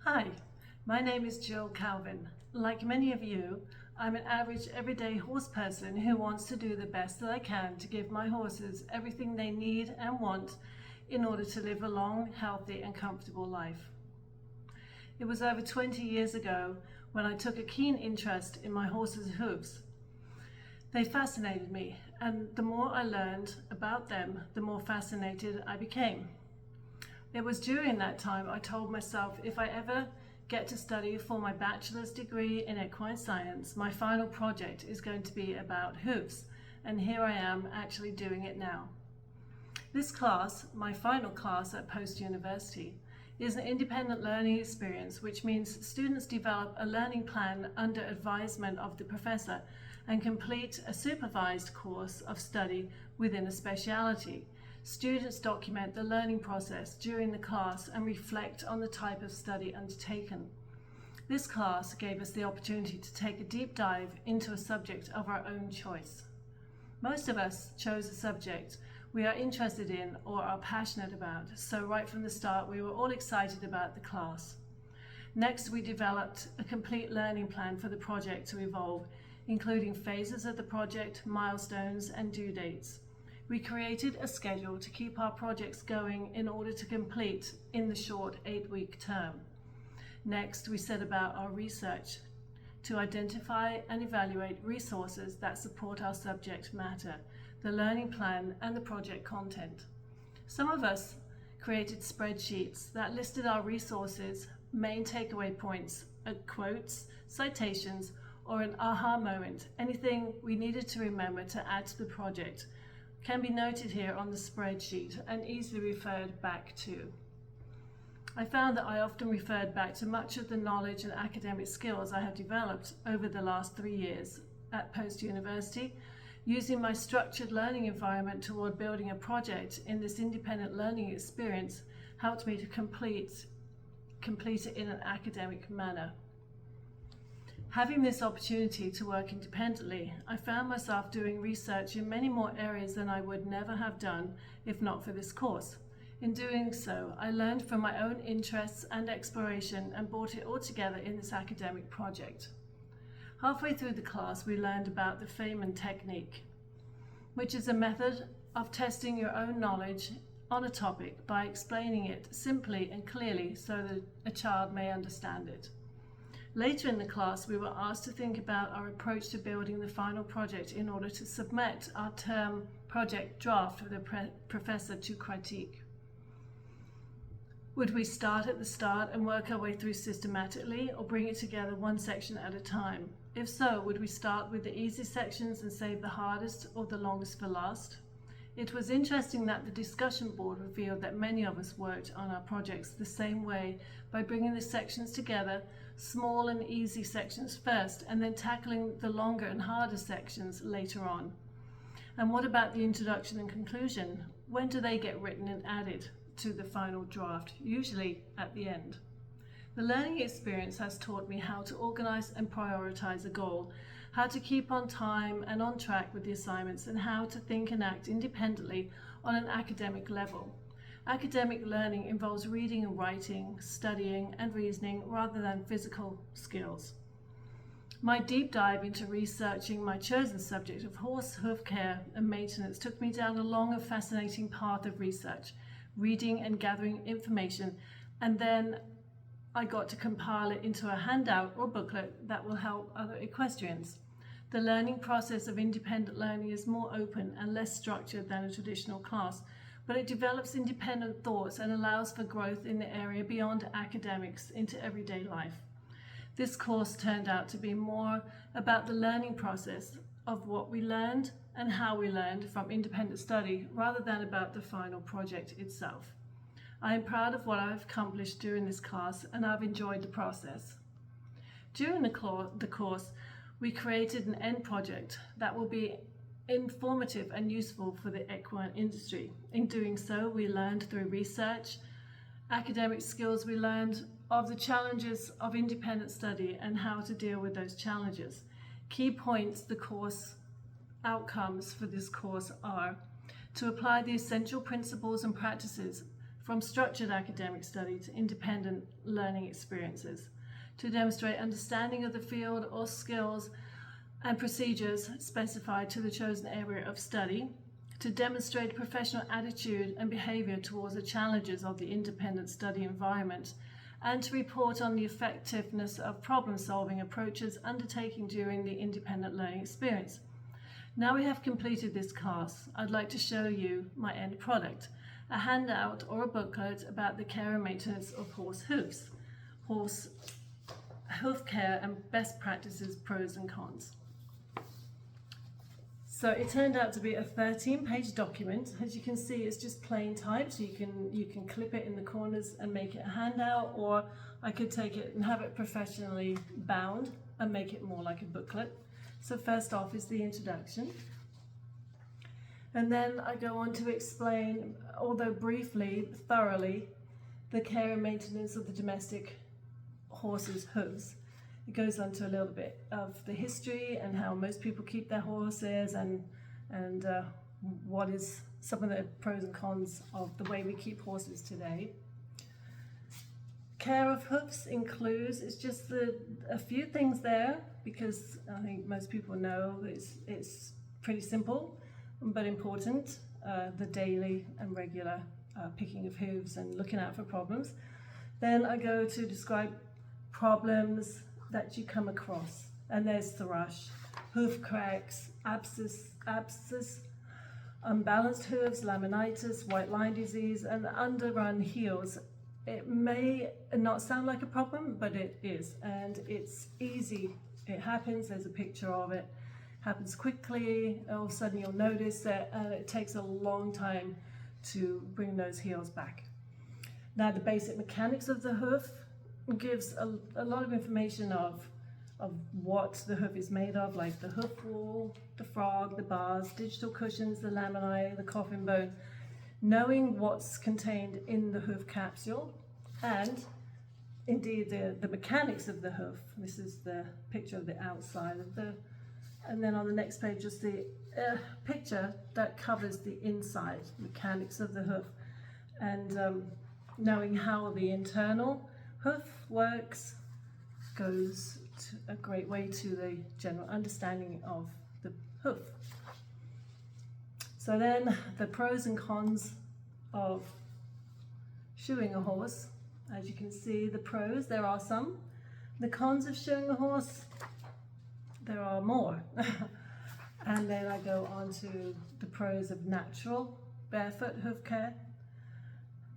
Hi, my name is Jill Calvin. Like many of you, I'm an average everyday horse person who wants to do the best that I can to give my horses everything they need and want in order to live a long, healthy and comfortable life. It was over 20 years ago when I took a keen interest in my horses' hooves. They fascinated me, and the more I learned about them, the more fascinated I became. It was during that time I told myself if I ever get to study for my bachelor's degree in equine science, my final project is going to be about hooves, and here I am actually doing it now. This class, my final class at Post University, is an independent learning experience, which means students develop a learning plan under advisement of the professor and complete a supervised course of study within a speciality. Students document the learning process during the class and reflect on the type of study undertaken. This class gave us the opportunity to take a deep dive into a subject of our own choice. Most of us chose a subject we are interested in or are passionate about, so right from the start we were all excited about the class. Next, we developed a complete learning plan for the project to evolve, including phases of the project, milestones and due dates. We created a schedule to keep our projects going in order to complete in the short 8-week term. Next, we set about our research to identify and evaluate resources that support our subject matter, the learning plan and the project content. Some of us created spreadsheets that listed our resources, main takeaway points, quotes, citations, or an aha moment, anything we needed to remember to add to the project can be noted here on the spreadsheet and easily referred back to. I found that I often referred back to much of the knowledge and academic skills I have developed over the last 3 years at Post University. Using my structured learning environment toward building a project in this independent learning experience helped me to complete it in an academic manner. Having this opportunity to work independently, I found myself doing research in many more areas than I would never have done if not for this course. In doing so, I learned from my own interests and exploration and brought it all together in this academic project. Halfway through the class, we learned about the Feynman technique, which is a method of testing your own knowledge on a topic by explaining it simply and clearly so that a child may understand it. Later in the class, we were asked to think about our approach to building the final project in order to submit our term project draft for the professor to critique. Would we start at the start and work our way through systematically, or bring it together one section at a time? If so, would we start with the easy sections and save the hardest or the longest for last? It was interesting that the discussion board revealed that many of us worked on our projects the same way, by bringing the sections together, small and easy sections first, and then tackling the longer and harder sections later on. And what about the introduction and conclusion? When do they get written and added to the final draft? Usually at the end. The learning experience has taught me how to organize and prioritize a goal, how to keep on time and on track with the assignments, and how to think and act independently on an academic level. Academic learning involves reading and writing, studying and reasoning rather than physical skills. My deep dive into researching my chosen subject of horse hoof care and maintenance took me down a long and fascinating path of research, reading and gathering information, and then I got to compile it into a handout or booklet that will help other equestrians. The learning process of independent learning is more open and less structured than a traditional class, but it develops independent thoughts and allows for growth in the area beyond academics into everyday life. This course turned out to be more about the learning process of what we learned and how we learned from independent study rather than about the final project itself. I am proud of what I've accomplished during this class, and I've enjoyed the process. During the course, we created an end project that will be informative and useful for the equine industry. In doing so, we learned through research, academic skills, we learned of the challenges of independent study and how to deal with those challenges. Key points, the course outcomes for this course are to apply the essential principles and practices from structured academic study to independent learning experiences, to demonstrate understanding of the field or skills and procedures specified to the chosen area of study, to demonstrate professional attitude and behavior towards the challenges of the independent study environment, and to report on the effectiveness of problem-solving approaches undertaken during the independent learning experience. Now we have completed this course, I'd like to show you my end product, a handout or a booklet about the care and maintenance of horse hooves, horse hoof care and best practices, pros and cons. So it turned out to be a 13-page document. As you can see, it's just plain type, so you can clip it in the corners and make it a handout, or I could take it and have it professionally bound and make it more like a booklet. So first off is the introduction. And then I go on to explain, although briefly, thoroughly, the care and maintenance of the domestic horse's hooves. It goes on to a little bit of the history and how most people keep their horses, and what is some of the pros and cons of the way we keep horses today. Care of hoofs includes, it's just a few things there, because I think most people know it's pretty simple but important, the daily and regular picking of hooves and looking out for problems. Then I go to describe problems that you come across, and there's thrush, hoof cracks, abscess, unbalanced hooves, laminitis, white line disease, and underrun heels. It may not sound like a problem, but it is, and it's easy. It happens, there's a picture of it, happens quickly, all of a sudden you'll notice that it takes a long time to bring those heels back. Now the basic mechanics of the hoof gives a lot of information of what the hoof is made of, like the hoof wall, the frog, the bars, digital cushions, the laminae, the coffin bone. Knowing what's contained in the hoof capsule, and indeed the mechanics of the hoof. This is the picture of the outside of the, and then on the next page is the picture that covers the inside mechanics of the hoof, and knowing how the internal hoof works goes a great way to the general understanding of the hoof. So then the pros and cons of shoeing a horse. As you can see, the pros, there are some. The cons of shoeing a horse, there are more. And then I go on to the pros of natural barefoot hoof care.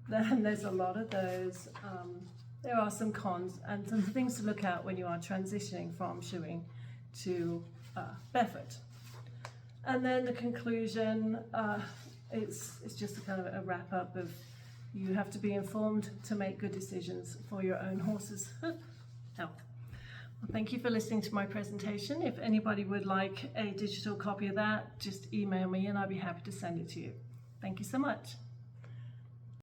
Then there's a lot of those. There are some cons and some things to look out when you are transitioning from shoeing to barefoot. And then the conclusion, it's just a kind of a wrap up of, you have to be informed to make good decisions for your own horse's health. Well, thank you for listening to my presentation. If anybody would like a digital copy of that, just email me and I'll be happy to send it to you. Thank you so much.